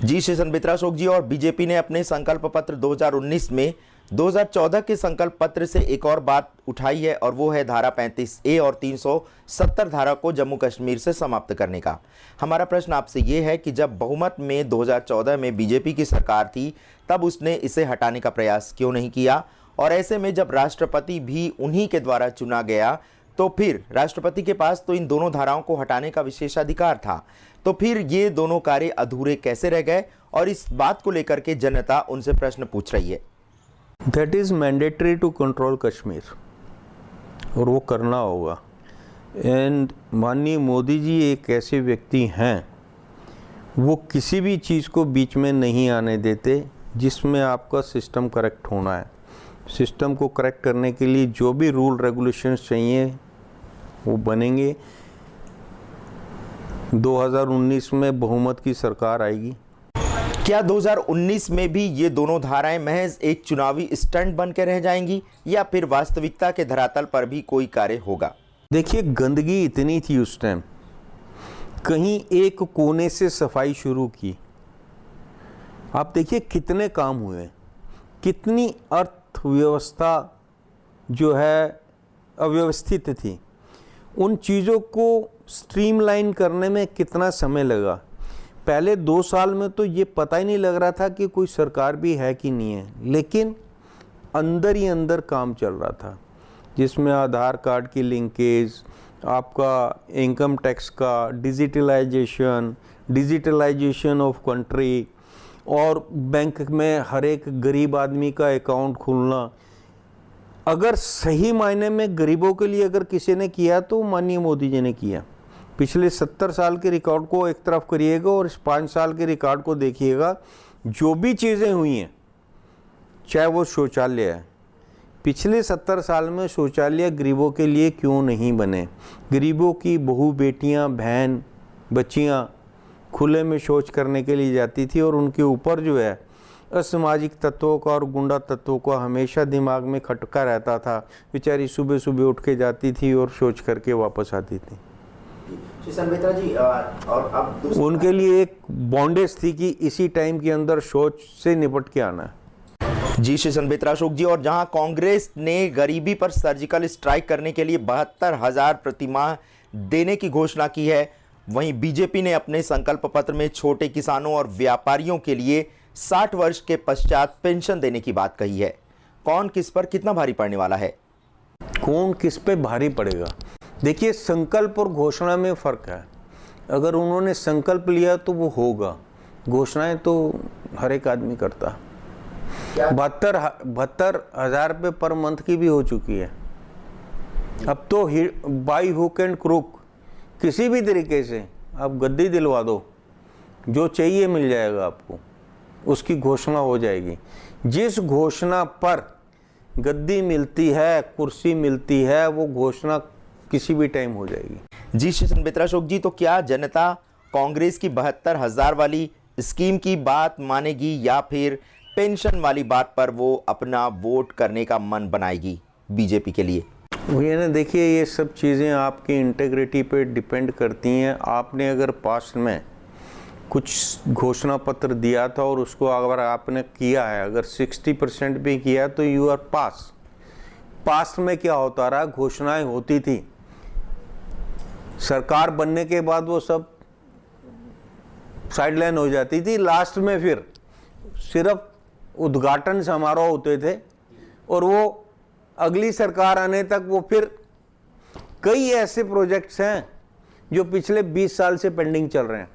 जी श्री संबित अशोक जी, और बीजेपी ने अपने संकल्प पत्र 2019 में 2014 के संकल्प पत्र से एक और बात उठाई है, और वो है धारा 35A और 370 धारा को जम्मू कश्मीर से समाप्त करने का। हमारा प्रश्न आपसे ये है कि जब बहुमत में 2014 में बीजेपी की सरकार थी, तब उसने इसे हटाने का प्रयास क्यों नहीं किया? और ऐसे में जब राष्ट्रपति भी उन्हीं के द्वारा चुना गया, तो फिर राष्ट्रपति के पास तो इन दोनों धाराओं को हटाने का विशेषाधिकार था, तो फिर ये दोनों कार्य अधूरे कैसे रह गए? और इस बात को लेकर के जनता उनसे प्रश्न पूछ रही है। That is mandatory to control Kashmir, और वो करना होगा। एंड माननीय मोदी जी एक ऐसे व्यक्ति हैं, वो किसी भी चीज़ को बीच में नहीं आने देते जिसमें आपका सिस्टम करेक्ट होना है। सिस्टम को करेक्ट करने के लिए जो भी रूल रेगुलेशंस चाहिए वो बनेंगे। 2019 में बहुमत की सरकार आएगी। क्या 2019 में भी ये दोनों धाराएं महज एक चुनावी स्टंट बन के रह जाएंगी, या फिर वास्तविकता के धरातल पर भी कोई कार्य होगा? देखिए, गंदगी इतनी थी उस टाइम, कहीं एक कोने से सफाई शुरू की। आप देखिए कितने काम हुए, कितनी अर्थव्यवस्था जो है अव्यवस्थित थी। उन चीज़ों को स्ट्रीमलाइन करने में कितना समय लगा। पहले 2 साल में तो ये पता ही नहीं लग रहा था कि कोई सरकार भी है कि नहीं है, लेकिन अंदर ही अंदर काम चल रहा था, जिसमें आधार कार्ड की लिंकेज, आपका इनकम टैक्स का डिजिटलाइजेशन ऑफ कंट्री, और बैंक में हर एक गरीब आदमी का अकाउंट खुलना। अगर सही मायने में गरीबों के लिए अगर किसी ने किया तो माननीय मोदी जी ने किया। पिछले 70 साल के रिकॉर्ड को एक तरफ करिएगा और इस 5 साल के रिकॉर्ड को देखिएगा। जो भी चीज़ें हुई हैं, चाहे वो शौचालय है, पिछले 70 साल में शौचालय गरीबों के लिए क्यों नहीं बने? गरीबों की बहू बेटियां, बहन, बच्चियां खुले में शौच करने के लिए जाती थी, और उनके ऊपर जो है असामाजिक तत्वों का और गुंडा तत्वों का हमेशा दिमाग में खटका रहता था। बेचारी सुबह सुबह उठ के जाती थी और शौच करके वापस आती थी। संबित्रा जी, और अब उनके लिए एक बॉन्डेज थी कि इसी टाइम के अंदर शौच से निपट के आना है। जी श्री संबित अशोक जी, और जहां कांग्रेस ने गरीबी पर सर्जिकल स्ट्राइक करने के लिए 72,000 प्रतिमाह देने की घोषणा की है, वहीं बीजेपी ने अपने संकल्प पत्र में छोटे किसानों और व्यापारियों के लिए 60 वर्ष के पश्चात पेंशन देने की बात कही है। कौन किस पर कितना भारी पड़ने वाला है? कौन किस पे भारी पड़ेगा? देखिए, संकल्प और घोषणा में फ़र्क है। अगर उन्होंने संकल्प लिया तो वो होगा, घोषणाएं तो हर एक आदमी करता। 72,000 रुपये पर मंथ की भी हो चुकी है। अब तो बाई हुक एंड क्रूक किसी भी तरीके से आप गद्दी दिलवा दो, जो चाहिए मिल जाएगा आपको, उसकी घोषणा हो जाएगी। जिस घोषणा पर गद्दी मिलती है, कुर्सी मिलती है, वो घोषणा किसी भी टाइम हो जाएगी। जी श्री संबित अशोक जी, तो क्या जनता कांग्रेस की 72,000 वाली स्कीम की बात मानेगी, या फिर पेंशन वाली बात पर वो अपना वोट करने का मन बनाएगी बीजेपी के लिए? भैया ना, देखिए, ये सब चीज़ें आपकी इंटेग्रिटी पे डिपेंड करती हैं। आपने अगर पास्ट में कुछ घोषणा पत्र दिया था और उसको अगर आपने किया है, अगर 60% भी किया, तो यू आर पास। पास्ट में क्या होता रहा, घोषणाएं होती थी, सरकार बनने के बाद वो सब साइडलाइन हो जाती थी। लास्ट में फिर सिर्फ उद्घाटन समारोह होते थे, और वो अगली सरकार आने तक वो फिर कई ऐसे प्रोजेक्ट्स हैं जो पिछले 20 साल से पेंडिंग चल रहे हैं।